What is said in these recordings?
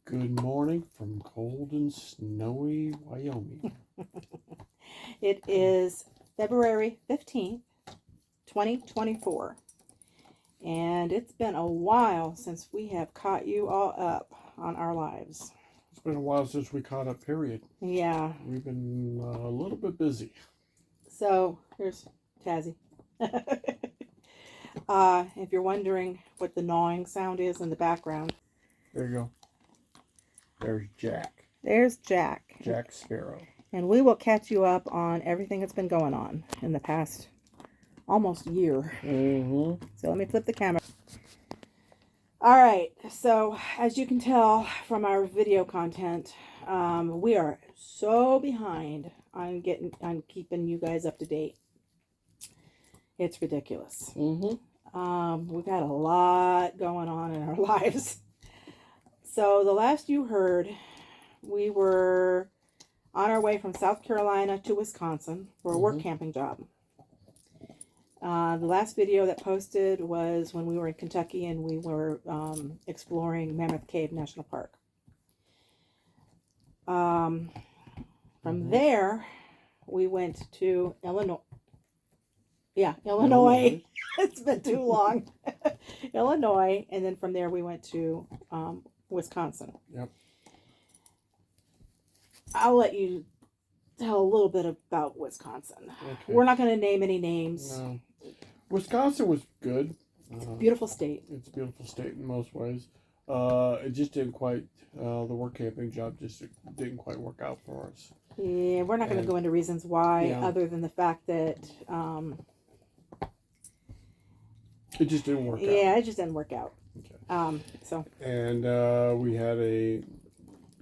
Good morning from cold and snowy Wyoming. It is February 15th, 2024. And it's been a while since we have caught you all up on our lives. It's been a while since we caught up, period. Yeah. We've been a little bit busy. So, here's Tazzy. If you're wondering what the gnawing sound is in the background. There you go. There's Jack. There's Jack. Jack Sparrow. And we will catch you up on everything that's been going on in the past almost year. Mm-hmm. So let me flip the camera. All right. So as you can tell from our video content, we are so behind on keeping you guys up to date. It's ridiculous. Mm-hmm. We've had a lot going on in our lives. So the last you heard, we were on our way from South Carolina to Wisconsin for a work camping job. The last video that posted was when we were in Kentucky and we were exploring Mammoth Cave National Park. From there, we went to Illinois. Yeah, Illinois. It's been too long. Illinois, and then from there we went to Wisconsin. Yep. I'll let you tell a little bit about Wisconsin. Okay. We're not going to name any names. No. Wisconsin was good. Beautiful state. It's a beautiful state in most ways. It just didn't quite, the work camping job just didn't quite work out for us. Yeah, we're not going to go into reasons why, other than the fact that it just didn't work out. Yeah, it just didn't work out. Okay. And we had a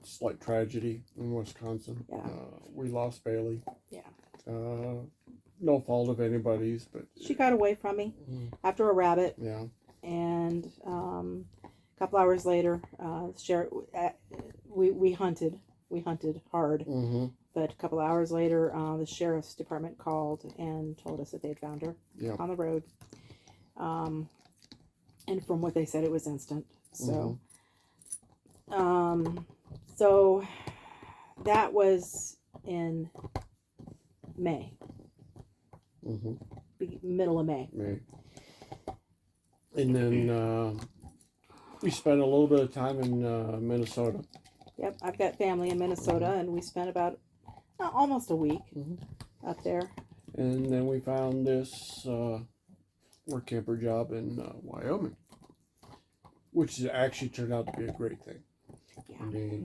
slight tragedy in Wisconsin. Yeah. We lost Bailey. Yeah. No fault of anybody's, but she got away from me after a rabbit. Yeah. And a couple hours later, we hunted hard. Mm-hmm. But a couple hours later, the sheriff's department called and told us that they'd found her on the road. And from what they said, it was instant. So, so that was in May. Middle of May. And then we spent a little bit of time in Minnesota. Yep, I've got family in Minnesota, and we spent about almost a week up there. And then we found this work camper job in Wyoming, which has actually turned out to be a great thing. Yeah. I mean,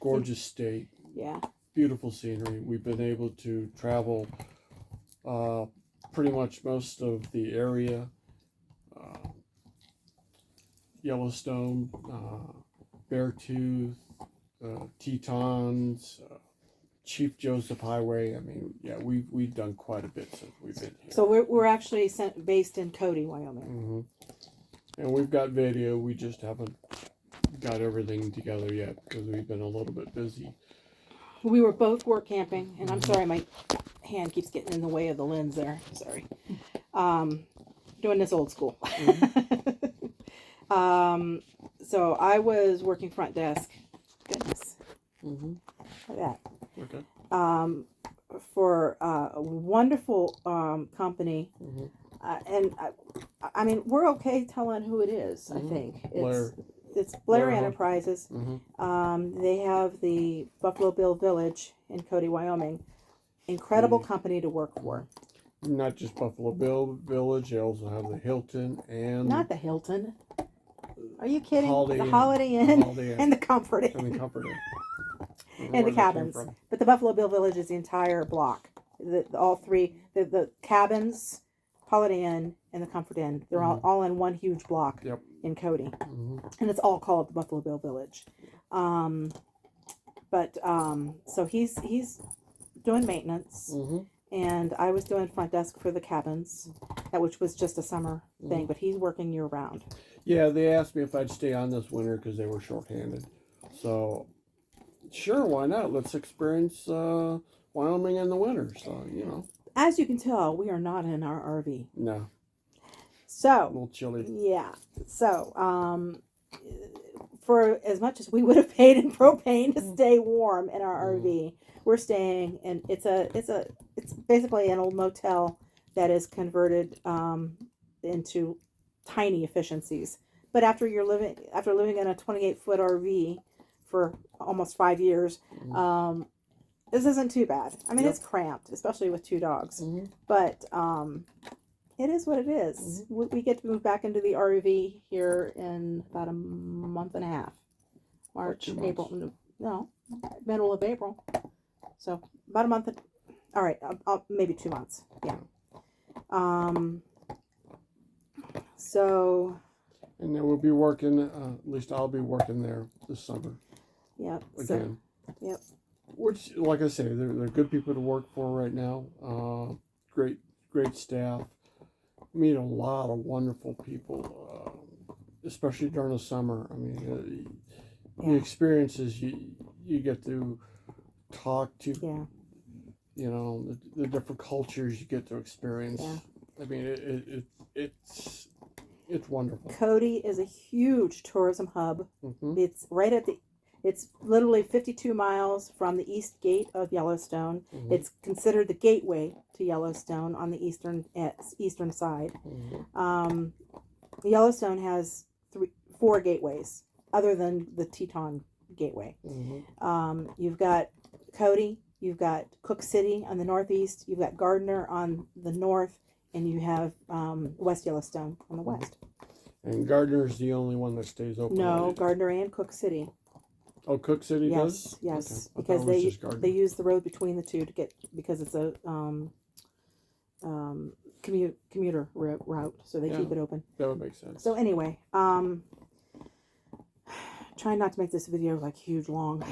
gorgeous state. Yeah. Beautiful scenery. We've been able to travel pretty much most of the area. Yellowstone, Beartooth, Tetons, Chief Joseph Highway. I mean, yeah, we've done quite a bit since we've been here. So we're actually based in Cody, Wyoming. And we've got video. We just haven't got everything together yet because we've been a little bit busy. We were both work camping, and I'm sorry, my hand keeps getting in the way of the lens there. Sorry. Doing this old school. So I was working front desk. Goodness. Look at that. Okay. For a wonderful company. And I mean, we're okay telling who it is, I think. It's Blair Enterprises. They have the Buffalo Bill Village in Cody, Wyoming. Incredible company to work for. Not just Buffalo Bill Village, they also have the Hilton and... Not the Hilton. Are you kidding? Holiday the Holiday Inn and the Comfort Inn. And the Comfort Inn. And the cabins. But the Buffalo Bill Village is the entire block. All three, the cabins, Holiday Inn, and the Comfort Inn. They're all in one huge block in Cody. And it's all called the Buffalo Bill Village. So he's doing maintenance. And I was doing front desk for the cabins, which was just a summer thing, but he's working year round. Yeah, they asked me if I'd stay on this winter because they were shorthanded. So, sure, why not? Let's experience Wyoming in the winter. So, you know. As you can tell, we are not in our RV. No. So. A little chilly. Yeah. So, for as much as we would have paid in propane to stay warm in our RV, we're staying, and it's basically an old motel that is converted into tiny efficiencies. But after living in a 28-foot RV for almost 5 years, this isn't too bad. I mean, it's cramped, especially with 2 dogs, but it is what it is. We get to move back into the RV here in about a month and a half. March, April, no, middle of April. So about a month. All right, maybe 2 months. Yeah. So. And then we'll be working. At least I'll be working there this summer. Yep. Again. Yep. Which, like I say, they're good people to work for right now. Great staff. Meet a lot of wonderful people, especially during the summer. I mean, the experiences you get to talk to, you know, the different cultures you get to experience. Yeah. I mean, it's wonderful. Cody is a huge tourism hub. It's right at it's literally 52 miles from the east gate of Yellowstone. It's considered the gateway to Yellowstone on the eastern side. Yellowstone has 4 gateways other than the Teton Gateway. You've got Cody, you've got Cook City on the northeast, you've got Gardner on the north, and you have West Yellowstone on the west. And Gardner's the only one that stays open. No, Gardner and Cook City. Oh, Cook City does? Yes, okay. Because they use the road between the two to get, because it's a commuter route, so they keep it open. That would make sense. So anyway, trying not to make this video like huge long.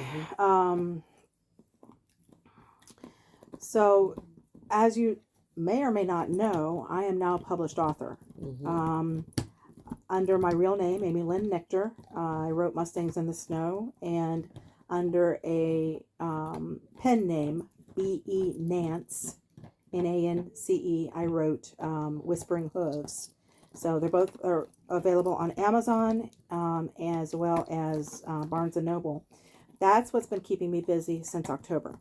So as you may or may not know, I am now a published author. Under my real name, Amy Lynn Nectar, I wrote Mustangs in the Snow, and under a pen name, B.E. Nance, Nance, I wrote Whispering Hooves. So they're both are available on Amazon as well as Barnes & Noble. That's what's been keeping me busy since October.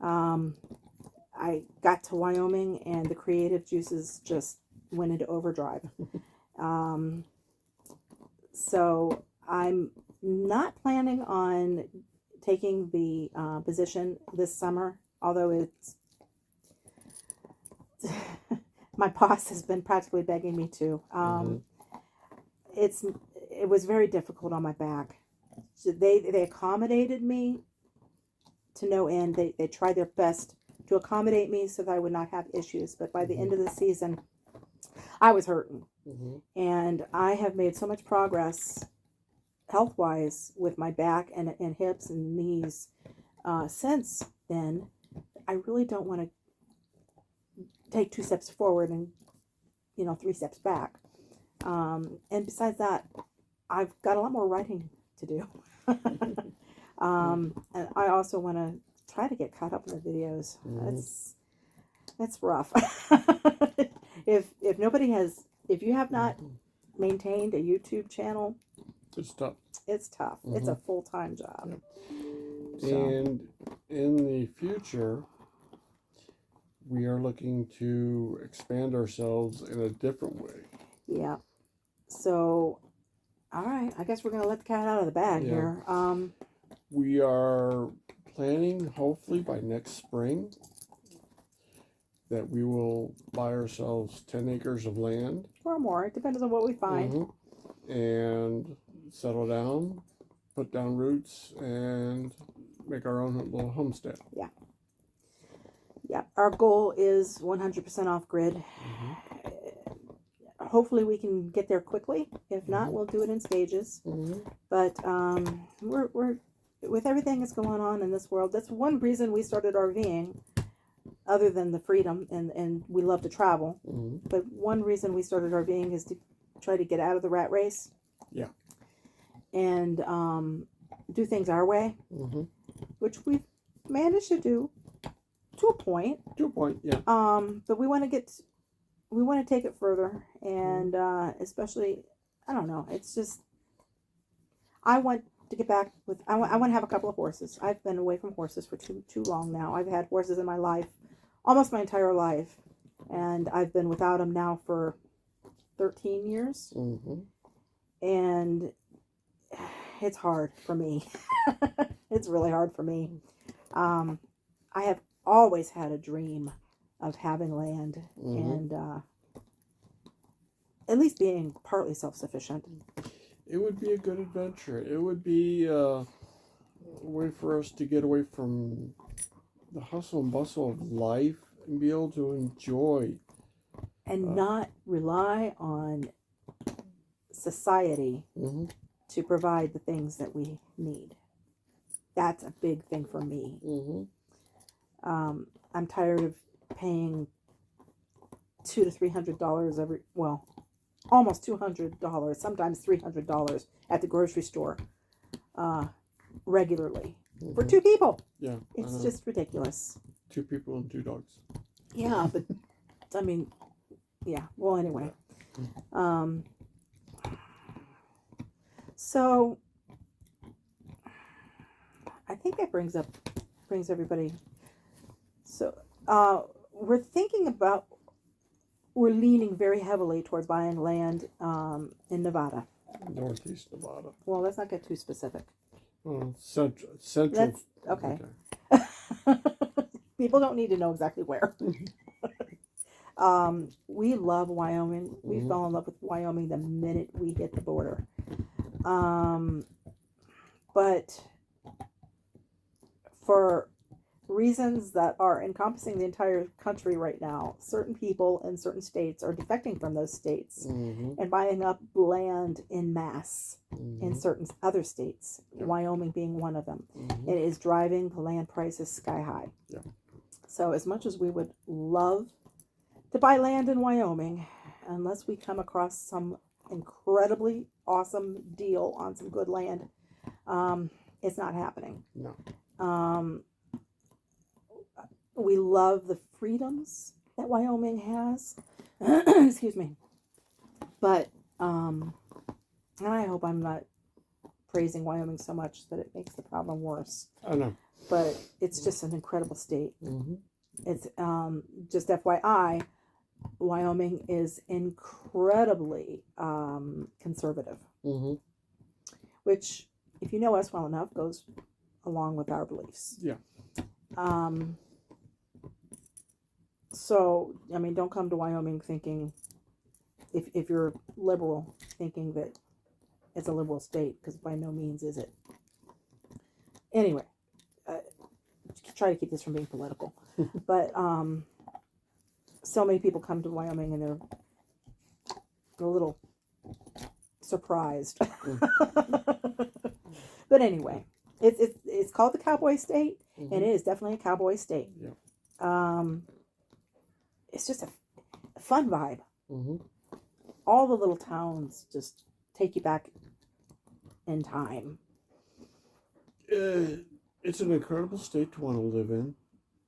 I got to Wyoming and the creative juices just went into overdrive. So I'm not planning on taking the position this summer, although it's my boss has been practically begging me to. It was very difficult on my back. So they accommodated me to no end. They tried their best to accommodate me so that I would not have issues. But by the end of the season, I was hurting. And I have made so much progress health-wise with my back and hips and knees since then. I really don't want to take 2 steps forward and 3 steps back. And besides that, I've got a lot more writing to do. And I also want to try to get caught up in the videos. That's rough. If you have not maintained a YouTube channel, it's tough. It's tough. It's a full-time job. So. And in the future, we are looking to expand ourselves in a different way. Yeah. So, all right. I guess we're going to let the cat out of the bag here. We are planning, hopefully by next spring, that we will buy ourselves 10 acres of land. Or more. It depends on what we find. And settle down, put down roots, and make our own little homestead. Yeah. Yeah. Our goal is 100% off-grid. Hopefully we can get there quickly. If not, we'll do it in stages. But we're with everything that's going on in this world, that's one reason we started RVing. Other than the freedom, and we love to travel. But one reason we started RVing is to try to get out of the rat race. Yeah. And do things our way, which we've managed to do to a point. Yeah. But we want to take it further, and especially, I don't know. It's just, I want to get back with. I want to have a couple of horses. I've been away from horses for too long now. I've had horses in my life, almost my entire life, and I've been without them now for 13 years, and it's hard for me. It's really hard for me. I have always had a dream of having land and at least being partly self-sufficient. It would be a good adventure. It would be a way for us to get away from the hustle and bustle of life and be able to enjoy. And not rely on society to provide the things that we need. That's a big thing for me. I'm tired of paying $200 to $300 almost $200, sometimes $300 at the grocery store regularly for two people. Yeah, it's just ridiculous. 2 people and 2 dogs. Yeah, but I mean, yeah. Well, anyway, so I think that brings everybody. So we're leaning very heavily towards buying land in Nevada. Northeast Nevada. Well, let's not get too specific. Well, central. That's okay. People don't need to know exactly where. We love Wyoming. We fell in love with Wyoming the minute we hit the border. But for reasons that are encompassing the entire country right now, certain people in certain states are defecting from those states and buying up land in mass in certain other states, Wyoming being one of them. It is driving the land prices sky high. So as much as we would love to buy land in Wyoming, unless we come across some incredibly awesome deal on some good land, it's not happening. No. We love the freedoms that Wyoming has. Excuse me. But, and I hope I'm not praising Wyoming so much that it makes the problem worse. I know. But it's just an incredible state. It's, just FYI, Wyoming is incredibly conservative. Which, if you know us well enough, goes along with our beliefs. Yeah. So, I mean, don't come to Wyoming thinking, if you're liberal, thinking that it's a liberal state, because by no means is it. Anyway, try to keep this from being political. But so many people come to Wyoming and they're a little surprised. But anyway, it's called the Cowboy State, and it is definitely a cowboy state. It's just a fun vibe. All the little towns just take you back in time. It's an incredible state to want to live in.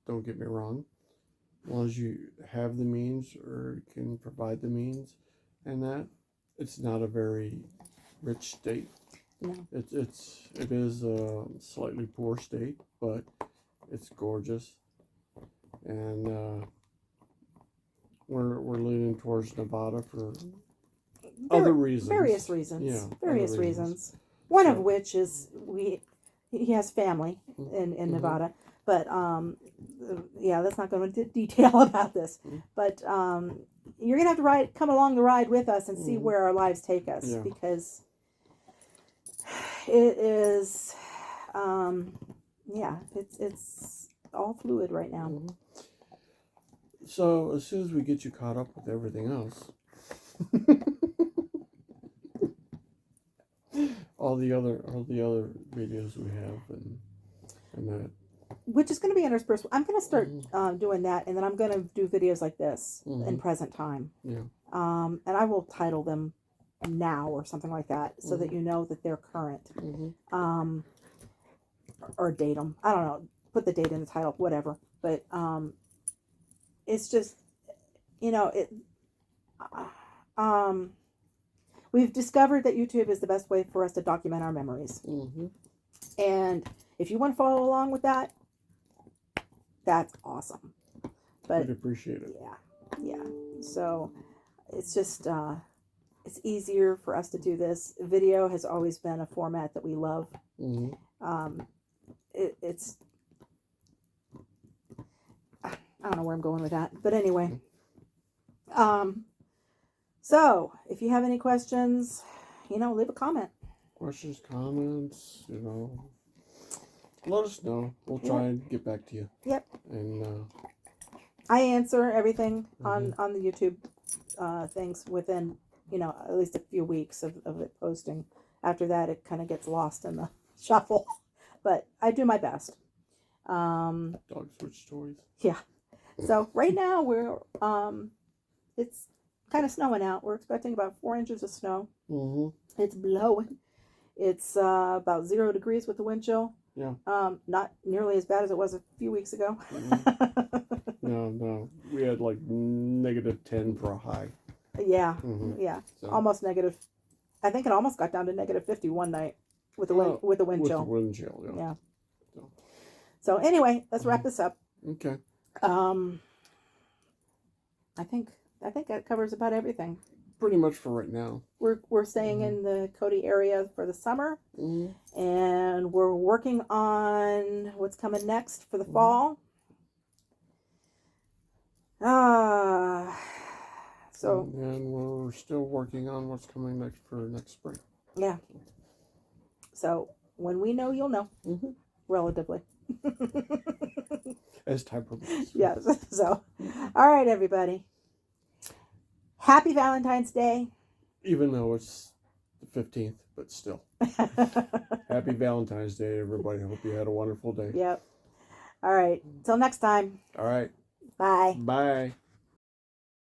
Don't get me wrong. As long as you have the means or can provide the means, and that it's not a very rich state. No. It is a slightly poor state, but it's gorgeous, and we're leaning towards Nevada for other reasons. Various reasons. Yeah, various reasons. One of which is he has family in Nevada. But let's not go into detail about this. But you're gonna have to come along the ride with us and see where our lives take us, because it is it's all fluid right now. So as soon as we get you caught up with everything else, all the other videos we have and that, which is going to be interspersed. I'm going to start doing that, and then I'm going to do videos like this in present time. And I will title them now or something like that, so that you know that they're current. Or date them. I don't know. Put the date in the title, whatever. But it's just, we've discovered that YouTube is the best way for us to document our memories. Mm-hmm. And if you want to follow along with that, that's awesome. But I'd appreciate it. yeah. So it's just it's easier for us to do this. Video has always been a format that we love. Mm-hmm. It's I don't know where I'm going with that, but anyway. So if you have any questions, leave a comment. Questions, comments, let us know. We'll try and get back to you. Yep. And I answer everything on the YouTube things within, at least a few weeks of it posting. After that, it kind of gets lost in the shuffle, but I do my best. dog switch toys. Yeah. So right now we're it's kind of snowing out. We're expecting about 4 inches of snow. Mm-hmm. It's blowing. It's about 0 degrees with the wind chill. Yeah. Not nearly as bad as it was a few weeks ago. Mm-hmm. No. We had like -10 for a high. Yeah. Mm-hmm. Yeah. So. Almost negative. I think it almost got down to -50 one night with the wind chill. With the wind chill, yeah. So anyway, let's wrap this up. Okay. I think that covers about everything. Pretty much for right now. We're staying in the Cody area for the summer, and we're working on what's coming next for the fall. So and we're still working on what's coming next for next spring. Yeah. So when we know, you'll know. Relatively. As time permits. Yes. So, all right, everybody. Happy Valentine's Day. Even though it's the 15th, but still. Happy Valentine's Day, everybody. I hope you had a wonderful day. Yep. All right. Till next time. All right. Bye. Bye.